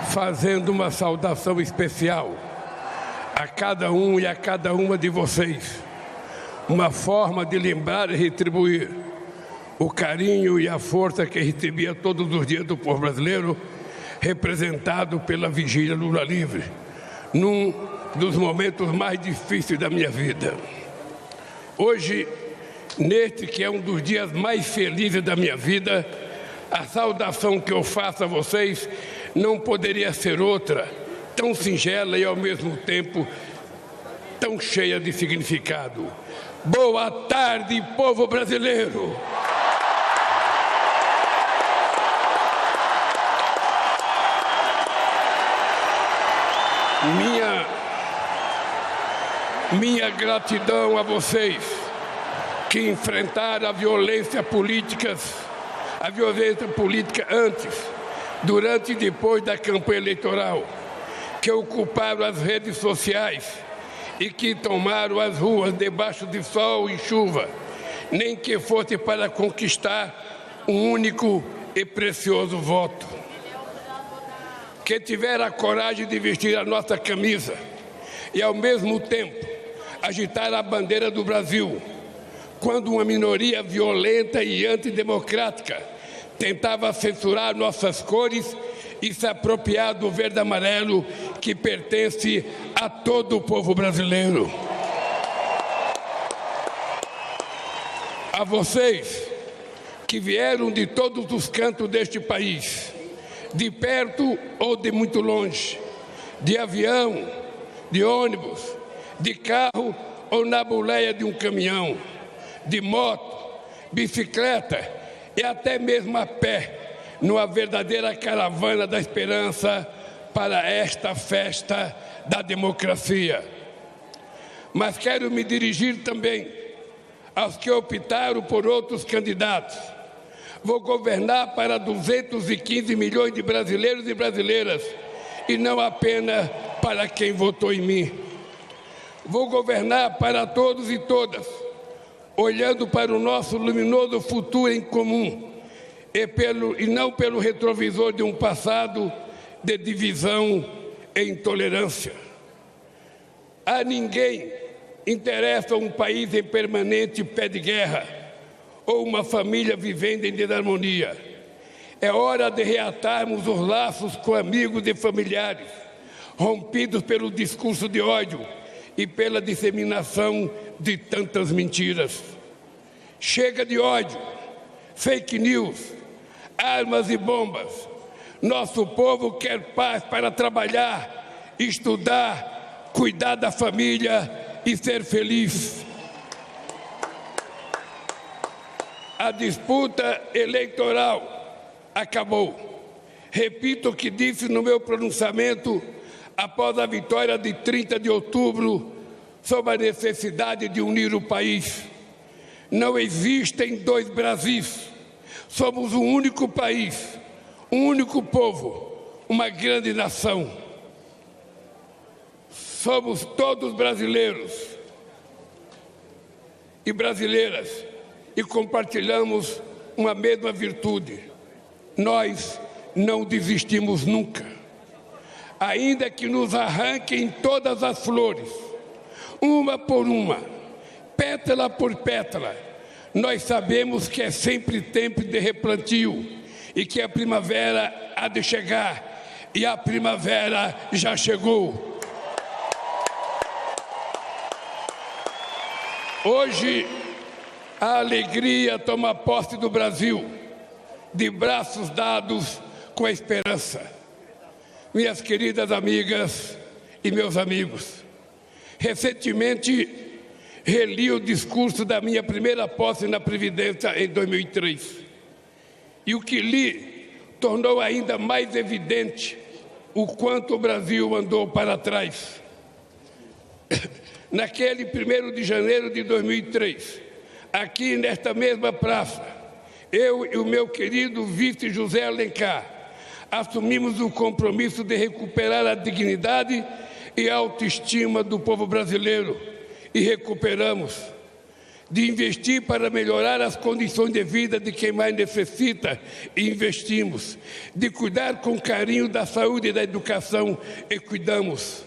fazendo uma saudação especial a cada um e a cada uma de vocês. Uma forma de lembrar e retribuir o carinho e a força que recebia todos os dias do povo brasileiro, representado pela Vigília Lula Livre, num dos momentos mais difíceis da minha vida. Hoje, neste que é um dos dias mais felizes da minha vida, a saudação que eu faço a vocês não poderia ser outra, tão singela e ao mesmo tempo tão cheia de significado. Boa tarde, povo brasileiro! Minha gratidão a vocês que enfrentaram a violência política antes, durante e depois da campanha eleitoral, que ocuparam as redes sociais e que tomaram as ruas debaixo de sol e chuva, nem que fosse para conquistar um único e precioso voto. Que tiveram a coragem de vestir a nossa camisa e, ao mesmo tempo, agitar a bandeira do Brasil, quando uma minoria violenta e antidemocrática tentava censurar nossas cores e se apropriar do verde e amarelo que pertence a todo o povo brasileiro. A vocês que vieram de todos os cantos deste país, de perto ou de muito longe, de avião, de ônibus, de carro ou na boleia de um caminhão, de moto, bicicleta e até mesmo a pé, numa verdadeira caravana da esperança para esta festa da democracia. Mas quero me dirigir também aos que optaram por outros candidatos. Vou governar para 215 milhões de brasileiros e brasileiras e não apenas para quem votou em mim. Vou governar para todos e todas, olhando para o nosso luminoso futuro em comum e não pelo retrovisor de um passado de divisão e intolerância. A ninguém interessa um país em permanente pé de guerra ou uma família vivendo em desarmonia. É hora de reatarmos os laços com amigos e familiares, rompidos pelo discurso de ódio e pela disseminação de tantas mentiras. Chega de ódio, fake news, armas e bombas. Nosso povo quer paz para trabalhar, estudar, cuidar da família e ser feliz. A disputa eleitoral acabou. Repito o que disse no meu pronunciamento após a vitória de 30 de outubro sobre a necessidade de unir o país. Não existem dois Brasis. Somos um único país, um único povo, uma grande nação. Somos todos brasileiros e brasileiras e compartilhamos uma mesma virtude. Nós não desistimos nunca. Ainda que nos arranquem todas as flores, uma por uma, pétala por pétala, nós sabemos que é sempre tempo de replantio e que a primavera há de chegar, e a primavera já chegou. Hoje, a alegria toma posse do Brasil, de braços dados com a esperança. Minhas queridas amigas e meus amigos, recentemente reli o discurso da minha primeira posse na Previdência em 2003. E o que li tornou ainda mais evidente o quanto o Brasil andou para trás. Naquele 1º de janeiro de 2003, aqui nesta mesma praça, eu e o meu querido vice José Alencar assumimos o compromisso de recuperar a dignidade e a autoestima do povo brasileiro, e recuperamos. de investir para melhorar as condições de vida de quem mais necessita e investimos, de cuidar com carinho da saúde e da educação e cuidamos.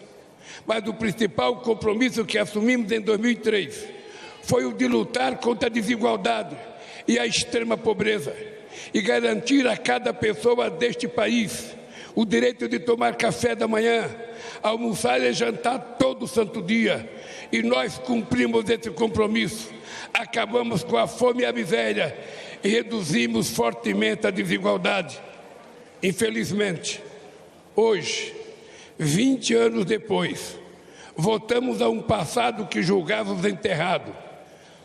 Mas o principal compromisso que assumimos em 2003 foi o de lutar contra a desigualdade e a extrema pobreza e garantir a cada pessoa deste país o direito de tomar café da manhã, almoçar e jantar todo santo dia. E nós cumprimos esse compromisso. Acabamos com a fome e a miséria e reduzimos fortemente a desigualdade. Infelizmente, hoje, 20 anos depois, voltamos a um passado que julgávamos enterrado.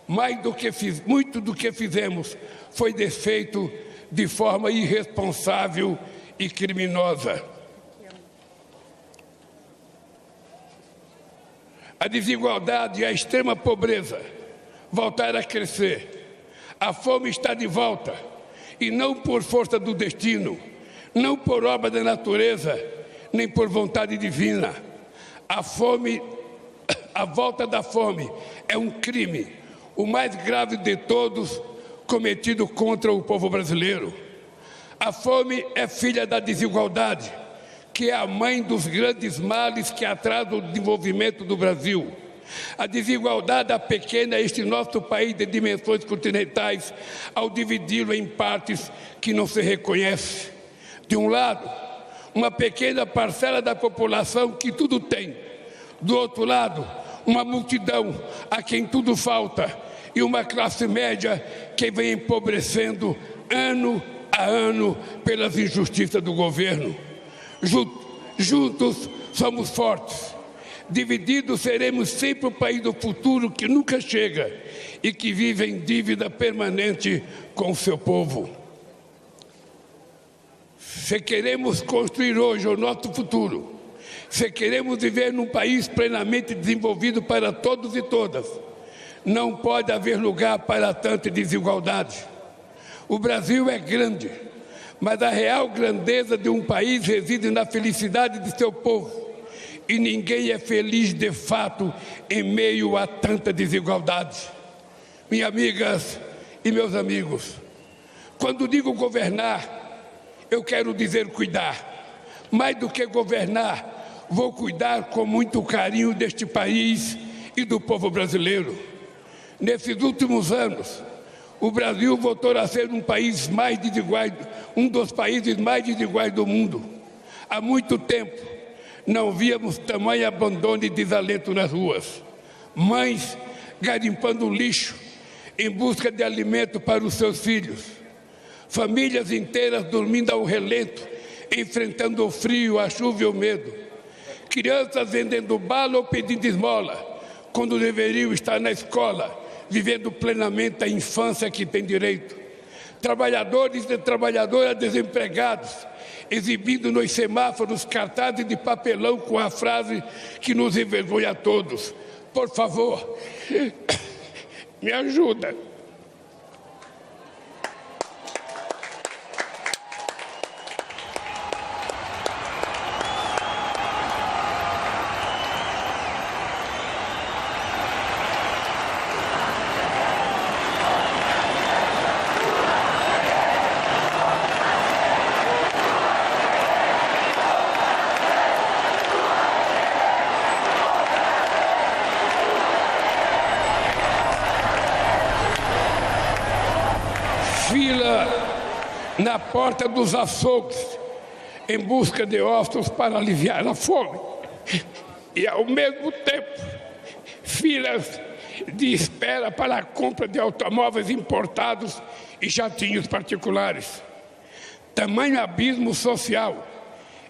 Muito do que fizemos foi desfeito de forma irresponsável e criminosa. A desigualdade e a extrema pobreza voltaram a crescer. A fome está de volta, e não por força do destino, não por obra da natureza, nem por vontade divina. A volta da fome é um crime, o mais grave de todos, cometido contra o povo brasileiro. A fome é filha da desigualdade, que é a mãe dos grandes males que atrasam o desenvolvimento do Brasil. A desigualdade apequena este nosso país de dimensões continentais ao dividi-lo em partes que não se reconhece. De um lado, uma pequena parcela da população que tudo tem. Do outro lado, uma multidão a quem tudo falta e uma classe média que vem empobrecendo ano a ano pelas injustiças do governo. Juntos somos fortes. Divididos seremos sempre o país do futuro que nunca chega e que vive em dívida permanente com o seu povo. Se queremos construir hoje o nosso futuro, se queremos viver num país plenamente desenvolvido para todos e todas, não pode haver lugar para tanta desigualdade. O Brasil é grande, mas a real grandeza de um país reside na felicidade de seu povo. E ninguém é feliz de fato em meio a tanta desigualdade. Minhas amigas e meus amigos, quando digo governar, eu quero dizer cuidar. Mais do que governar, vou cuidar com muito carinho deste país e do povo brasileiro. Nesses últimos anos, o Brasil voltou a ser um dos países mais desiguais do mundo. Há muito tempo, não víamos tamanho abandono e desalento nas ruas. Mães garimpando lixo em busca de alimento para os seus filhos. Famílias inteiras dormindo ao relento, enfrentando o frio, a chuva e o medo. Crianças vendendo bala ou pedindo esmola, quando deveriam estar na escola, vivendo plenamente a infância que tem direito. Trabalhadores e trabalhadoras desempregados, exibindo nos semáforos cartazes de papelão com a frase que nos envergonha a todos: por favor, me ajuda. Fila na porta dos açougues em busca de ossos para aliviar a fome. E, ao mesmo tempo, filas de espera para a compra de automóveis importados e jatinhos particulares. Tamanho abismo social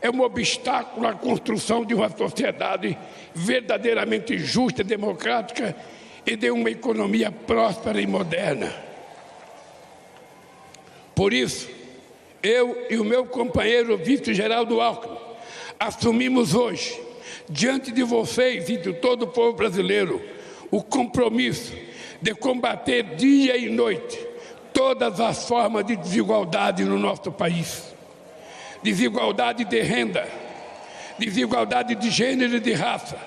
é um obstáculo à construção de uma sociedade verdadeiramente justa e democrática e de uma economia próspera e moderna. Por isso, eu e o meu companheiro vice-geraldo Alckmin assumimos hoje, diante de vocês e de todo o povo brasileiro, o compromisso de combater dia e noite todas as formas de desigualdade no nosso país. Desigualdade de renda, desigualdade de gênero e de raça,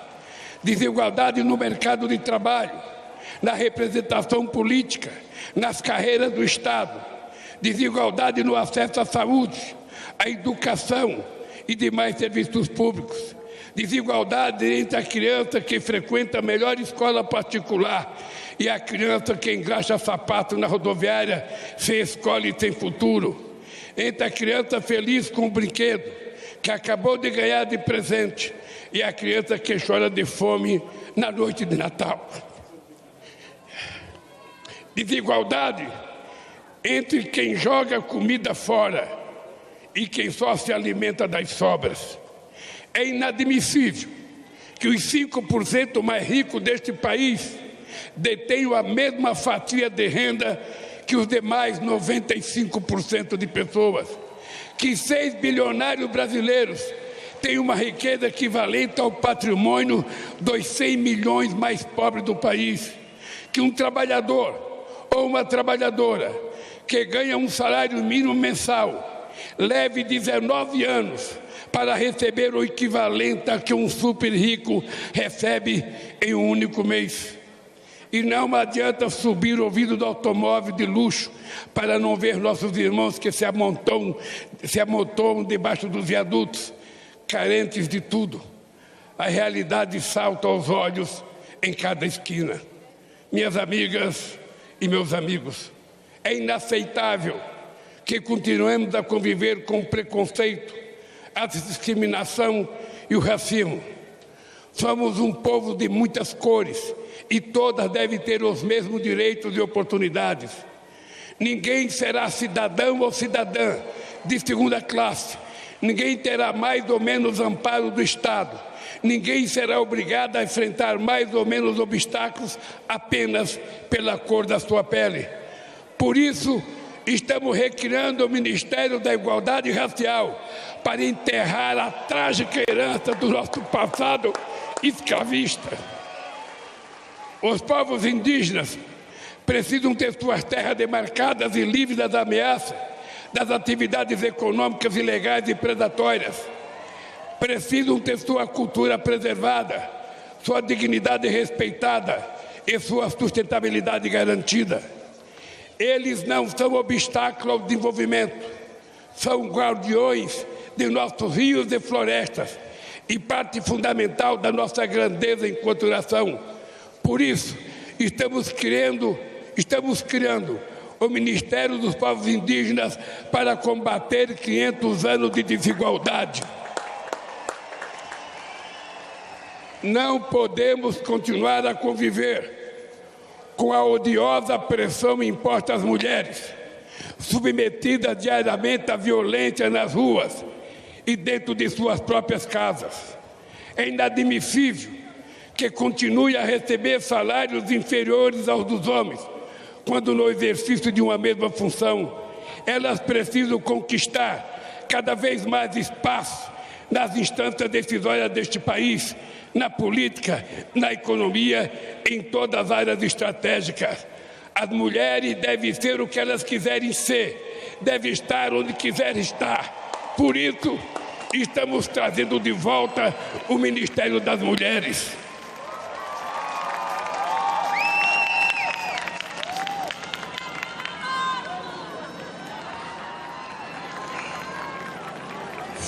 desigualdade no mercado de trabalho, na representação política, nas carreiras do Estado, desigualdade no acesso à saúde, à educação e demais serviços públicos, desigualdade entre a criança que frequenta a melhor escola particular e a criança que engraxa sapato na rodoviária sem escola e sem futuro, entre a criança feliz com o brinquedo que acabou de ganhar de presente e a criança que chora de fome na noite de Natal. Desigualdade entre quem joga comida fora e quem só se alimenta das sobras. É inadmissível que os 5% mais ricos deste país detenham a mesma fatia de renda que os demais 95% de pessoas, que 6 bilionários brasileiros têm uma riqueza equivalente ao patrimônio dos 100 milhões mais pobres do país, que um trabalhador ou uma trabalhadora que ganha um salário mínimo mensal leve 19 anos para receber o equivalente a que um super rico recebe em um único mês. E não adianta subir o vidro do automóvel de luxo para não ver nossos irmãos que se amontoam debaixo dos viadutos, carentes de tudo. A realidade salta aos olhos em cada esquina. Minhas amigas e meus amigos, é inaceitável que continuemos a conviver com o preconceito, a discriminação e o racismo. Somos um povo de muitas cores e todas devem ter os mesmos direitos e oportunidades. Ninguém será cidadão ou cidadã de segunda classe. Ninguém terá mais ou menos amparo do Estado. Ninguém será obrigado a enfrentar mais ou menos obstáculos apenas pela cor da sua pele. Por isso, estamos recriando o Ministério da Igualdade Racial para enterrar a trágica herança do nosso passado escravista. Os povos indígenas precisam ter suas terras demarcadas e livres das ameaças, das atividades econômicas ilegais e predatórias. Precisam ter sua cultura preservada, sua dignidade respeitada e sua sustentabilidade garantida. Eles não são obstáculo ao desenvolvimento, são guardiões de nossos rios e florestas e parte fundamental da nossa grandeza enquanto nação. Por isso, estamos criando o Ministério dos Povos Indígenas para combater 500 anos de desigualdade. Não podemos continuar a conviver com a odiosa pressão imposta às mulheres, submetidas diariamente à violência nas ruas e dentro de suas próprias casas. É inadmissível que continue a receber salários inferiores aos dos homens, quando no exercício de uma mesma função, elas precisam conquistar cada vez mais espaço nas instâncias decisórias deste país, na política, na economia, em todas as áreas estratégicas. As mulheres devem ser o que elas quiserem ser, devem estar onde quiserem estar. Por isso, estamos trazendo de volta o Ministério das Mulheres.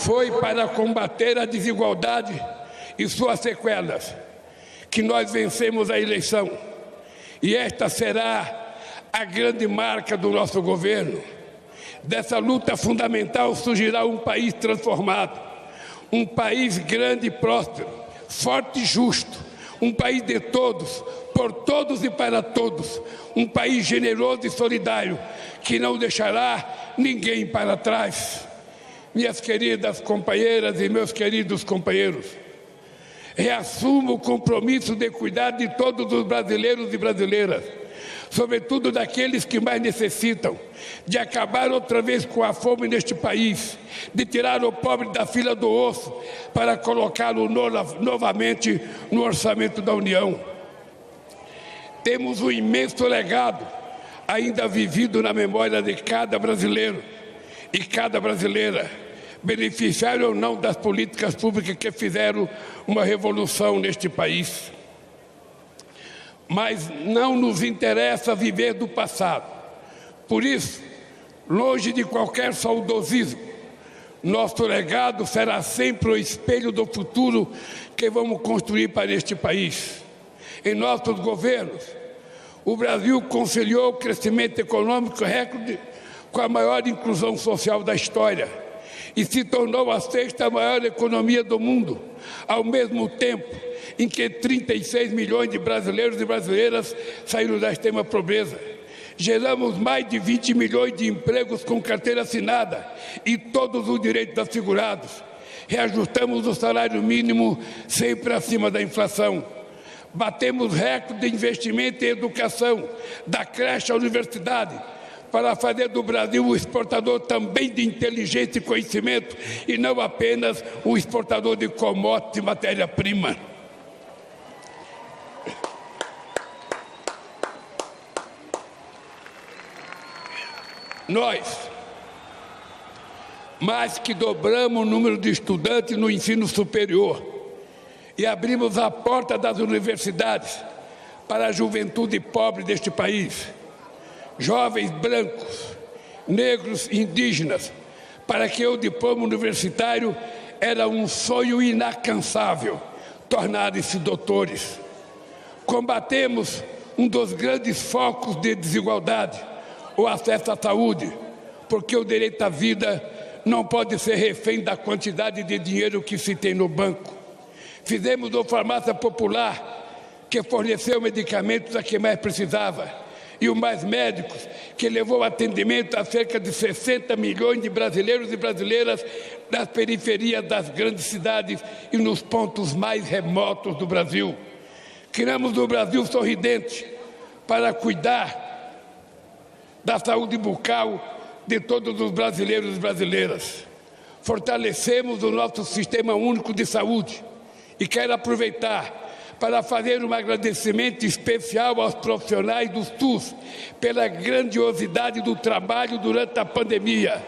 Foi para combater a desigualdade e suas sequelas que nós vencemos a eleição. E esta será a grande marca do nosso governo. Dessa luta fundamental surgirá um país transformado, um país grande e próspero, forte e justo, um país de todos, por todos e para todos, um país generoso e solidário, que não deixará ninguém para trás. Minhas queridas companheiras e meus queridos companheiros, reassumo o compromisso de cuidar de todos os brasileiros e brasileiras, sobretudo daqueles que mais necessitam, de acabar outra vez com a fome neste país, de tirar o pobre da fila do osso para colocá-lo novamente no orçamento da União. Temos um imenso legado ainda vivido na memória de cada brasileiro e cada brasileira, beneficiário ou não das políticas públicas que fizeram uma revolução neste país. mas não nos interessa viver do passado. Por isso, longe de qualquer saudosismo, nosso legado será sempre o espelho do futuro que vamos construir para este país. Em nossos governos, o Brasil conciliou o crescimento econômico recorde com a maior inclusão social da história e se tornou a sexta maior economia do mundo, ao mesmo tempo em que 36 milhões de brasileiros e brasileiras saíram da extrema pobreza. Geramos mais de 20 milhões de empregos com carteira assinada e todos os direitos assegurados. Reajustamos o salário mínimo sempre acima da inflação. Batemos recorde de investimento em educação, da creche à universidade, para fazer do Brasil um exportador também de inteligência e conhecimento e não apenas um exportador de commodities e matéria-prima. Nós, mais que dobramos o número de estudantes no ensino superior e abrimos a porta das universidades para a juventude pobre deste país, jovens brancos, negros e indígenas, para que o diploma universitário era um sonho inalcançável, tornarem-se doutores. Combatemos um dos grandes focos de desigualdade, o acesso à saúde, porque o direito à vida não pode ser refém da quantidade de dinheiro que se tem no banco. Fizemos uma farmácia popular que forneceu medicamentos a quem mais precisava e o Mais Médicos, que levou atendimento a cerca de 60 milhões de brasileiros e brasileiras nas periferias das grandes cidades e nos pontos mais remotos do Brasil. Criamos o Brasil Sorridente para cuidar da saúde bucal de todos os brasileiros e brasileiras. Fortalecemos o nosso Sistema Único de Saúde e quero aproveitar para fazer um agradecimento especial aos profissionais do SUS pela grandiosidade do trabalho durante a pandemia.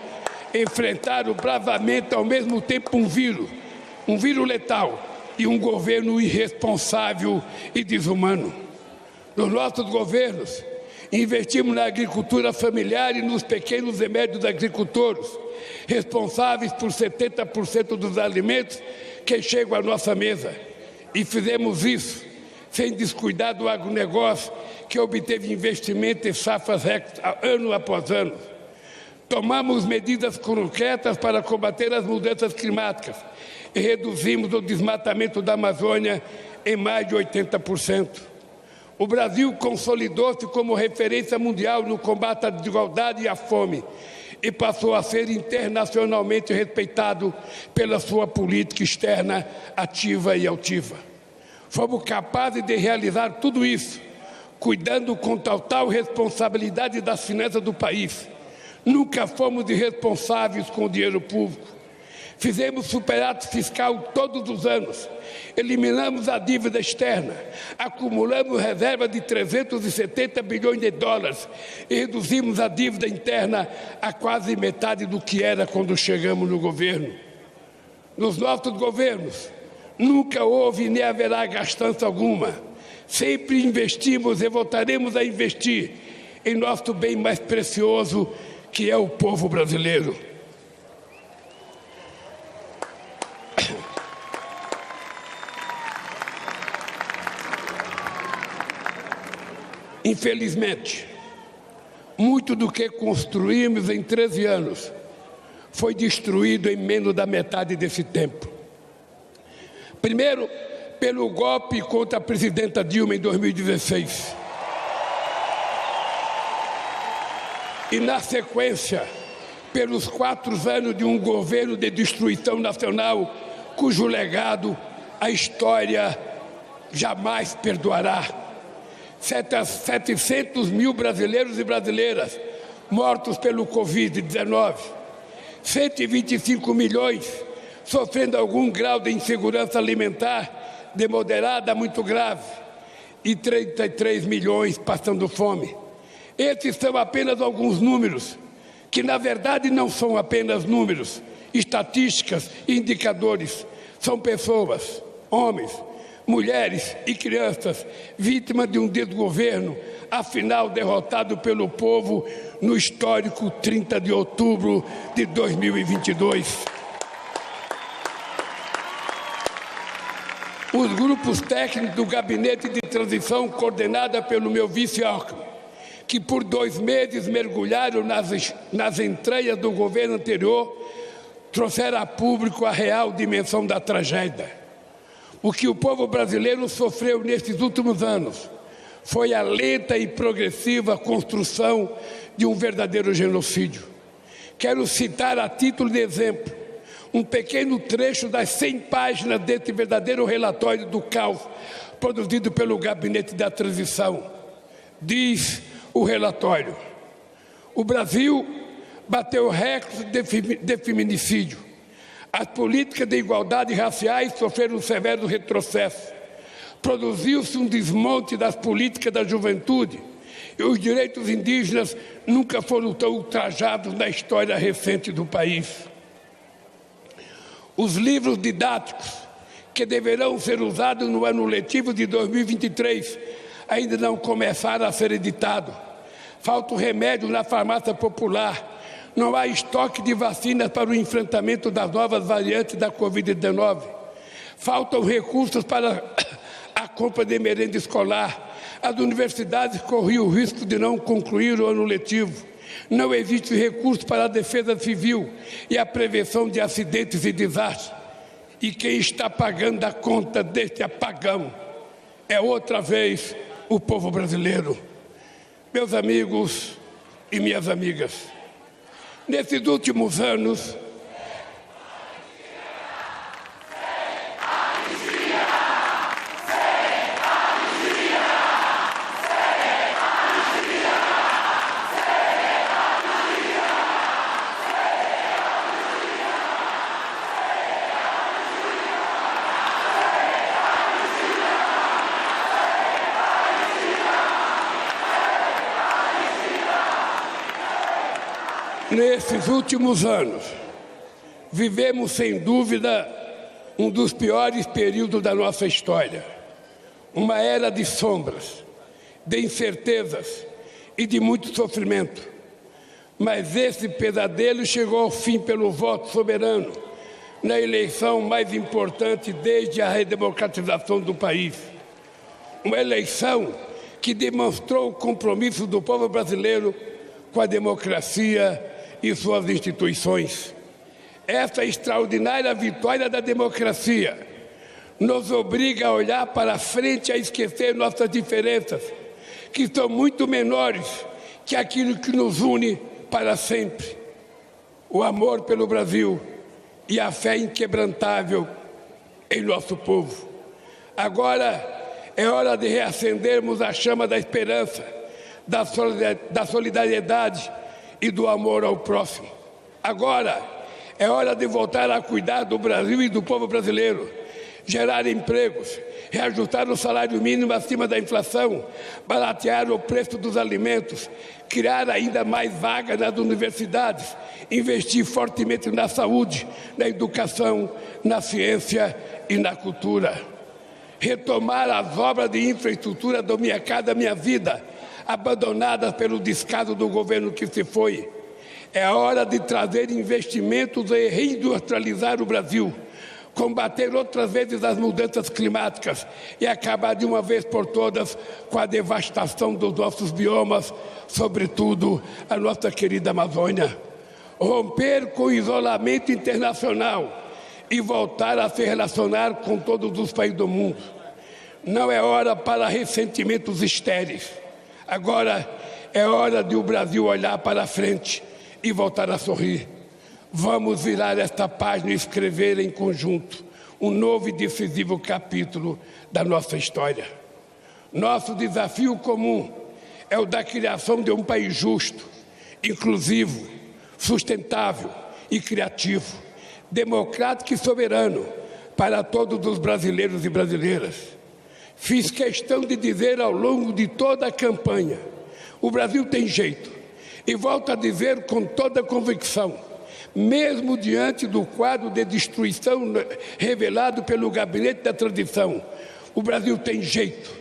Enfrentaram bravamente ao mesmo tempo um vírus letal e um governo irresponsável e desumano. Nos nossos governos, investimos na agricultura familiar e nos pequenos e médios agricultores, responsáveis por 70% dos alimentos que chegam à nossa mesa. E fizemos isso sem descuidar do agronegócio, que obteve investimento em safras ano após ano. Tomamos medidas concretas para combater as mudanças climáticas e reduzimos o desmatamento da Amazônia em mais de 80%. O Brasil consolidou-se como referência mundial no combate à desigualdade e à fome e passou a ser internacionalmente respeitado pela sua política externa ativa e altiva. Fomos capazes de realizar tudo isso, cuidando com total responsabilidade das finanças do país. Nunca fomos irresponsáveis com o dinheiro público. Fizemos superávit fiscal todos os anos, eliminamos a dívida externa, acumulamos reserva de 370 bilhões de dólares e reduzimos a dívida interna a quase metade do que era quando chegamos no governo. Nos nossos governos, nunca houve nem haverá gastança alguma. Sempre investimos e voltaremos a investir em nosso bem mais precioso, que é o povo brasileiro. Infelizmente, muito do que construímos em 13 anos foi destruído em menos da metade desse tempo. Primeiro, pelo golpe contra a presidenta Dilma em 2016. E, na sequência, pelos 4 anos de um governo de destruição nacional, cujo legado a história jamais perdoará. 700 mil brasileiros e brasileiras mortos pelo Covid-19, 125 milhões sofrendo algum grau de insegurança alimentar, de moderada a muito grave, e 33 milhões passando fome. Esses são apenas alguns números, que na verdade não são apenas números, estatísticas e indicadores. São pessoas, homens, mulheres e crianças vítimas de um desgoverno, afinal derrotado pelo povo no histórico 30 de outubro de 2022. Os grupos técnicos do Gabinete de Transição, coordenada pelo meu vice Alckmin, que por 2 meses mergulharam nas entranhas do governo anterior, trouxeram a público a real dimensão da tragédia. O que o povo brasileiro sofreu nesses últimos anos foi a lenta e progressiva construção de um verdadeiro genocídio. Quero citar a título de exemplo um pequeno trecho das 100 páginas desse verdadeiro relatório do caos produzido pelo Gabinete da Transição. Diz o relatório: o Brasil bateu recorde de feminicídio. As políticas de igualdade raciais sofreram um severo retrocesso. Produziu-se um desmonte das políticas da juventude e os direitos indígenas nunca foram tão ultrajados na história recente do país. Os livros didáticos que deverão ser usados no ano letivo de 2023 ainda não começaram a ser editados. Falta o remédio na farmácia popular. Não há estoque de vacinas para o enfrentamento das novas variantes da Covid-19. Faltam recursos para a compra de merenda escolar. As universidades corriam o risco de não concluir o ano letivo. Não existe recurso para a defesa civil e a prevenção de acidentes e desastres. E quem está pagando a conta deste apagão é outra vez o povo brasileiro. Meus amigos e minhas amigas, nesses últimos anos, vivemos sem dúvida um dos piores períodos da nossa história. Uma era de sombras, de incertezas e de muito sofrimento. Mas esse pesadelo chegou ao fim pelo voto soberano, na eleição mais importante desde a redemocratização do país. Uma eleição que demonstrou o compromisso do povo brasileiro com a democracia e suas instituições. Essa extraordinária vitória da democracia nos obriga a olhar para frente, a esquecer nossas diferenças, que são muito menores que aquilo que nos une para sempre: o amor pelo Brasil e a fé inquebrantável em nosso povo. Agora é hora de reacendermos a chama da esperança, da solidariedade e do amor ao próximo. Agora é hora de voltar a cuidar do Brasil e do povo brasileiro, gerar empregos, reajustar o salário mínimo acima da inflação, baratear o preço dos alimentos, criar ainda mais vagas nas universidades, investir fortemente na saúde, na educação, na ciência e na cultura. Retomar as obras de infraestrutura do Minha Casa Minha Vida, abandonadas pelo descaso do governo que se foi. É hora de trazer investimentos e reindustrializar o Brasil, combater outras vezes as mudanças climáticas e acabar de uma vez por todas com a devastação dos nossos biomas, sobretudo a nossa querida Amazônia. Romper com o isolamento internacional e voltar a se relacionar com todos os países do mundo. Não é hora para ressentimentos estéreis. Agora é hora de o Brasil olhar para frente e voltar a sorrir. Vamos virar esta página e escrever em conjunto um novo e decisivo capítulo da nossa história. Nosso desafio comum é o da criação de um país justo, inclusivo, sustentável e criativo, democrático e soberano para todos os brasileiros e brasileiras. Fiz questão de dizer ao longo de toda a campanha: o Brasil tem jeito. E volto a dizer com toda convicção: mesmo diante do quadro de destruição revelado pelo Gabinete da Transição, O Brasil tem jeito,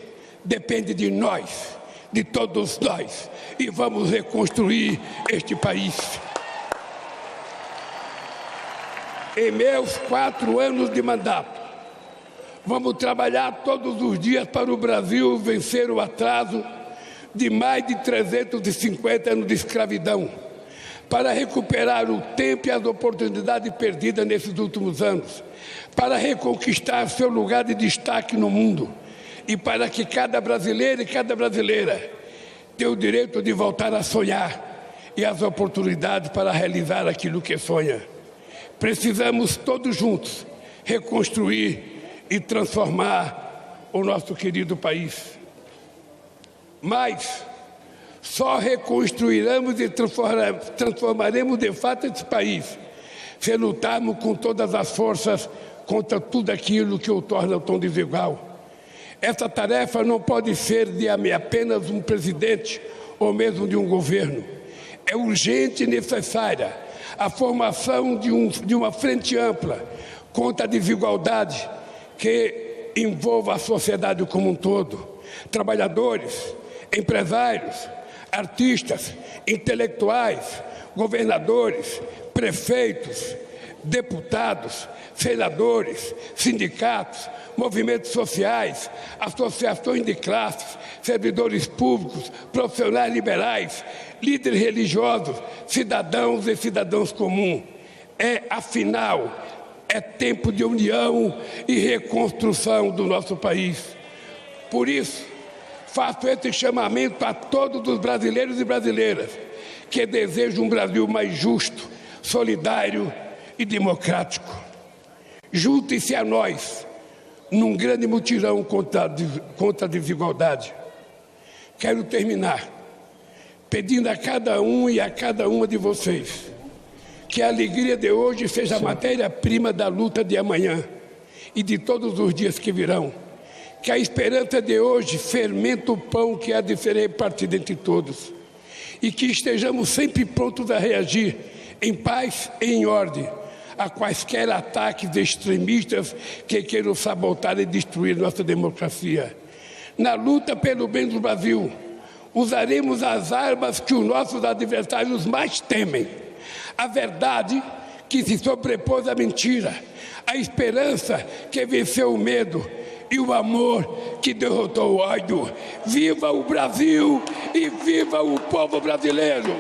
depende de nós, de todos nós, e vamos reconstruir este país. Em meus 4 anos de mandato, vamos trabalhar todos os dias para o Brasil vencer o atraso de mais de 350 anos de escravidão, para recuperar o tempo e as oportunidades perdidas nesses últimos anos, para reconquistar seu lugar de destaque no mundo e para que cada brasileiro e cada brasileira tenha o direito de voltar a sonhar e as oportunidades para realizar aquilo que sonha. Precisamos todos juntos reconstruir e transformar o nosso querido país. Mas só reconstruiremos e transformaremos de fato esse país se lutarmos com todas as forças contra tudo aquilo que o torna tão desigual. Essa tarefa não pode ser de apenas um presidente ou mesmo de um governo. É urgente e necessária a formação de uma frente ampla contra a desigualdade que envolva a sociedade como um todo. Trabalhadores, empresários, artistas, intelectuais, governadores, prefeitos, deputados, senadores, sindicatos, movimentos sociais, associações de classes, servidores públicos, profissionais liberais, líderes religiosos, cidadãos e cidadãos comuns. Afinal, é tempo de união e reconstrução do nosso país. Por isso, faço esse chamamento a todos os brasileiros e brasileiras que desejam um Brasil mais justo, solidário e democrático. Juntem-se a nós num grande mutirão contra a desigualdade. Quero terminar pedindo a cada um e a cada uma de vocês que a alegria de hoje seja a matéria-prima da luta de amanhã e de todos os dias que virão. Que a esperança de hoje fermente o pão que há de ser repartido entre todos. E que estejamos sempre prontos a reagir, em paz e em ordem, a quaisquer ataques extremistas que queiram sabotar e destruir nossa democracia. Na luta pelo bem do Brasil, usaremos as armas que os nossos adversários mais temem. A verdade que se sobrepôs à mentira, a esperança que venceu o medo, e o amor que derrotou o ódio. Viva o Brasil e viva o povo brasileiro!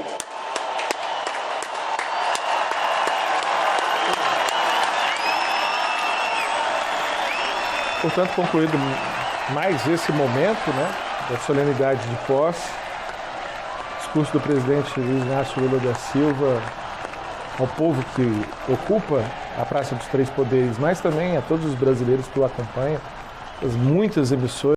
Portanto, concluído mais esse momento, da solenidade de posse, discurso do presidente Luiz Inácio Lula da Silva ao povo que ocupa a Praça dos Três Poderes, mas também a todos os brasileiros que o acompanham, as muitas emissoras